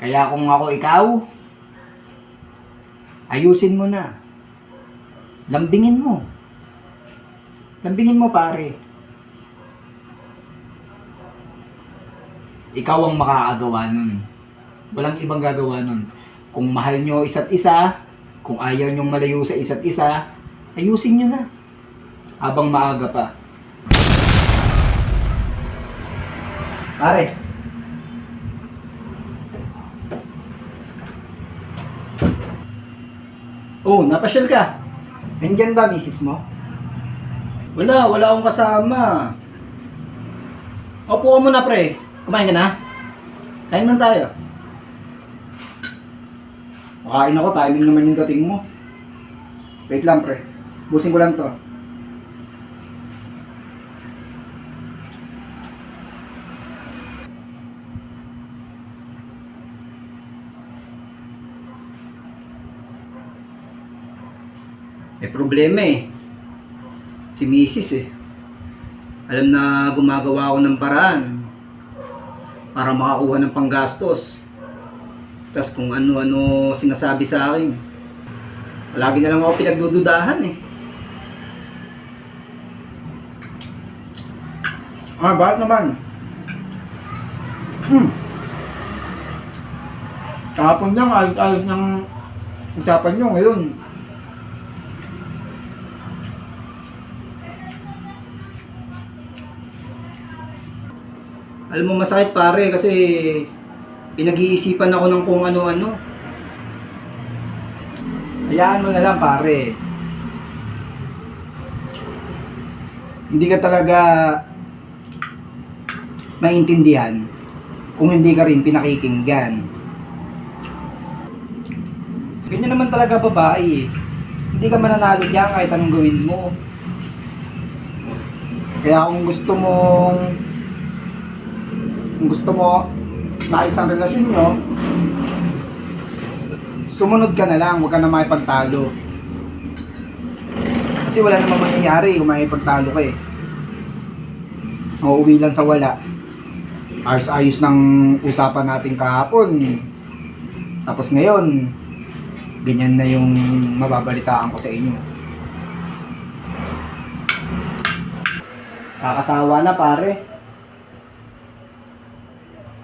Kaya kung ako ikaw, ayusin mo na. Lambingin mo. Lambingin mo pare. Ikaw ang makakagawa nun. Walang ibang gagawa nun. Kung mahal nyo isa't isa, kung ayaw nyong malayo sa isa't isa, ayusin nyo na. Habang maaga pa. Pare. Oh, napasyal ka. Nandyan ba, misis mo? Wala akong kasama. Opo ka muna, pre. Kumain ka na? Kain muna tayo. Makain ako, timing naman yung dating mo. Wait lang, pre. Busin ko lang to. May problema eh. Si Mrs. eh. Alam na gumagawa ako ng paraan para makakuha ng panggastos. Tapos kung ano-ano sinasabi sa akin. Palagi na lang ako pinagdududahan eh. Bakit naman? Kahapon lang, ayos ng usapan nyo ngayon. Alam mo masakit pare kasi pinag-iisipan ako ng kung ano-ano. Hayaan mo na lang pare. Hindi ka talaga maintindihan kung hindi ka rin pinakikinggan. Ganyan naman talaga babae eh. Hindi ka mananalo diyan kahit anong gawin mo. Kaya kung gusto mo maayos ang relasyon nyo, sumunod ka na lang, huwag ka na makipagtalo. Kasi wala namang mangyayari kung makipagtalo ka eh. Mauuwi lang sa wala. Ayos-ayos ng usapan natin kahapon. Tapos ngayon, ganyan na yung mababalitaan ko sa inyo. Kakasawa na pare.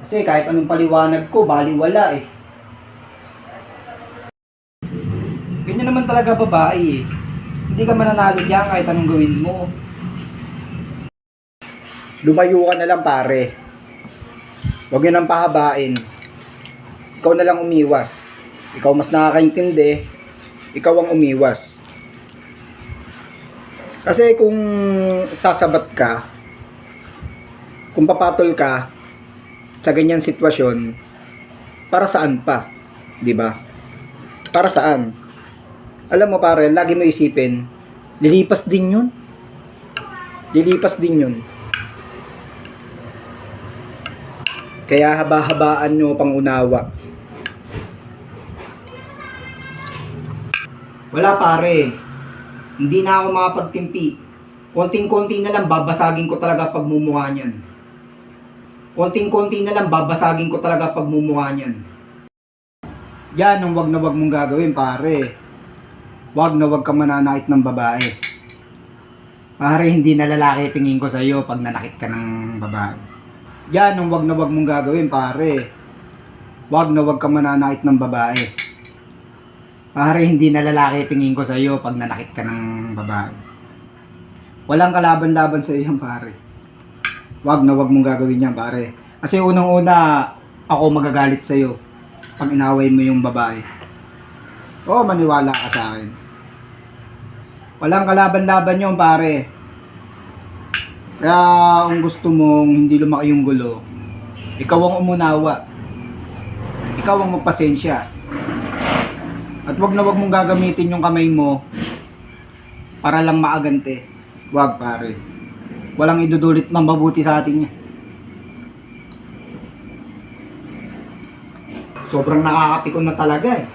Kasi kahit anong paliwanag ko, baliwala eh. Ganyan naman talaga babae eh. Hindi ka mananalo diyan kahit anong gawin mo. Lumayo ka na lang pare. Huwag nyo nang pahabain. Ikaw na lang umiwas. Ikaw mas nakakaintindi. Ikaw ang umiwas. Kasi kung sasabat ka, kung papatol ka sa ganyang sitwasyon, para saan pa? 'Di ba? Para saan? Alam mo pare, lagi mo isipin, lilipas din 'yun. Lilipas din 'yun. Kaya haba-habaan nyo pang unawa. Wala pare. Hindi na ako makapagtimpi. Konting-konti na lang babasagin ko talaga pagmumukha niyan. Konting-konti na lang babasagin ko talaga pagmumukha niyan. Yan ang wag na wag mong gagawin pare. Wag na wag ka mananakit ng babae. Pare, hindi na lalaki tingin ko sa iyo pag nanakit ka ng babae. Yan ang wag na wag mong gagawin pare. Wag na wag ka mananakit ng babae. Pare, hindi na lalaki tingin ko sa iyo pag nanakit ka ng babae. Walang kalaban-laban sa iyo pare. Wag na wag mong gagawin yan pare. Kasi unang-una, ako magagalit sa iyo pag inaway mo yung babae. Oo, maniwala ka sa akin. Walang kalaban-laban yun pare. Kaya kung gusto mong hindi lumaki yung gulo, ikaw ang umunawa. Ikaw ang magpasensya. At wag na wag mong gagamitin yung kamay mo para lang maagante. Wag pare. Walang idudulit ng mabuti sa atin niya. Sobrang nakakapikon na talaga eh.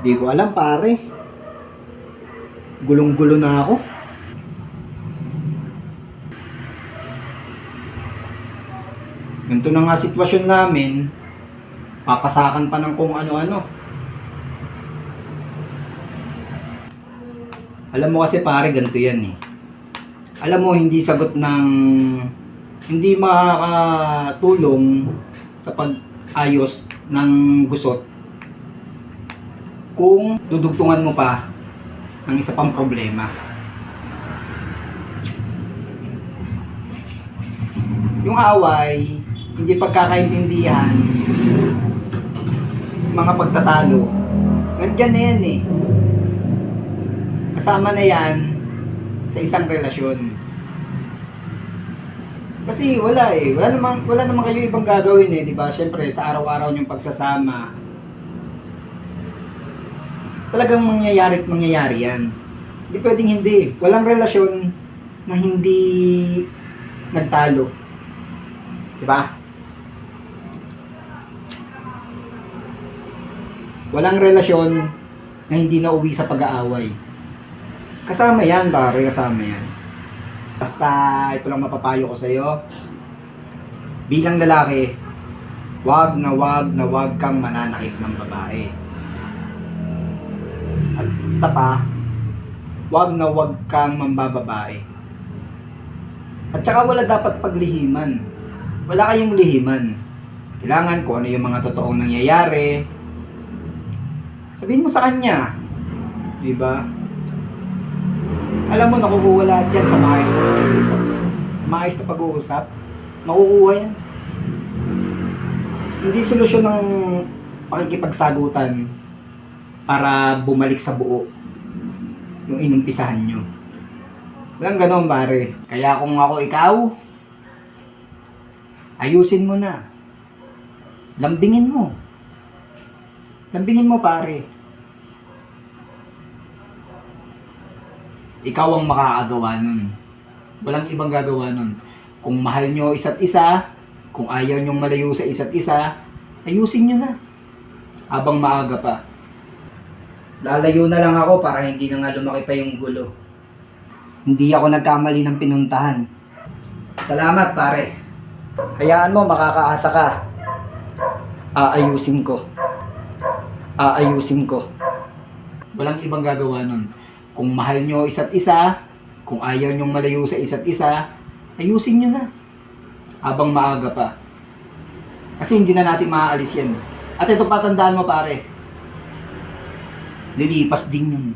Di ko alam pare. Gulong-gulo na ako. Ganito na nga sitwasyon namin. Papasakan pa ng kung ano-ano. Alam mo kasi pare, ganito yan eh. Alam mo, hindi sagot ng... Hindi makakatulong sa pag-ayos ng gusot kung dudugtungan mo pa ng isa pang problema. Yung away, hindi pagkakaintindihan, mga pagtatalo, nandyan na yan eh. Kasama na yan sa isang relasyon. Kasi wala eh. Wala namang kayo ibang gagawin eh, di ba? Syempre, sa araw-araw niyong pagsasama, talagang mangyayari yan. Hindi pwedeng hindi. Walang relasyon na hindi nagtalo. Di ba? Walang relasyon na hindi nauwi sa pag-aaway. Kasama yan, pare. Kasama yan. Basta, ito lang mapapayo ko sa'yo. Bilang lalaki, wag kang mananakit ng babae. At isa pa, wag kang mambababae. At saka wala dapat paglihiman. Wala kayong lihiman. Kailangan kung ano yung mga totoong nangyayari. Sabihin mo sa kanya. Diba? Alam mo, nakukuha lahat yan sa maayos na pag-uusap. Sa maayos na pag-uusap, makukuha yan. Hindi solusyon ng pakikipagsagutan para bumalik sa buo yung inumpisahan nyo. Walang ganon, pare. Kaya kung ako ikaw, ayusin mo na. Lambingin mo. Lambingin mo, pare. Ikaw ang makakagawa nun. Walang ibang gagawa nun. Kung mahal nyo isa't isa, kung ayaw nyong malayo sa isa't isa, ayusin nyo na. Habang maaga pa. Lalayo na lang ako para hindi na nga lumaki pa yung gulo. Hindi ako nagkamali ng pinuntahan. Salamat, pare. Hayaan mo, makakaasa ka. Aayusin ko. Walang ibang gagawa nun. Kung mahal nyo isa't isa, kung ayaw nyong malayo sa isa't isa, ayusin nyo na. Habang maaga pa. Kasi hindi na natin maaalis yan. At ito patandaan mo, pare. Lilipas din yun.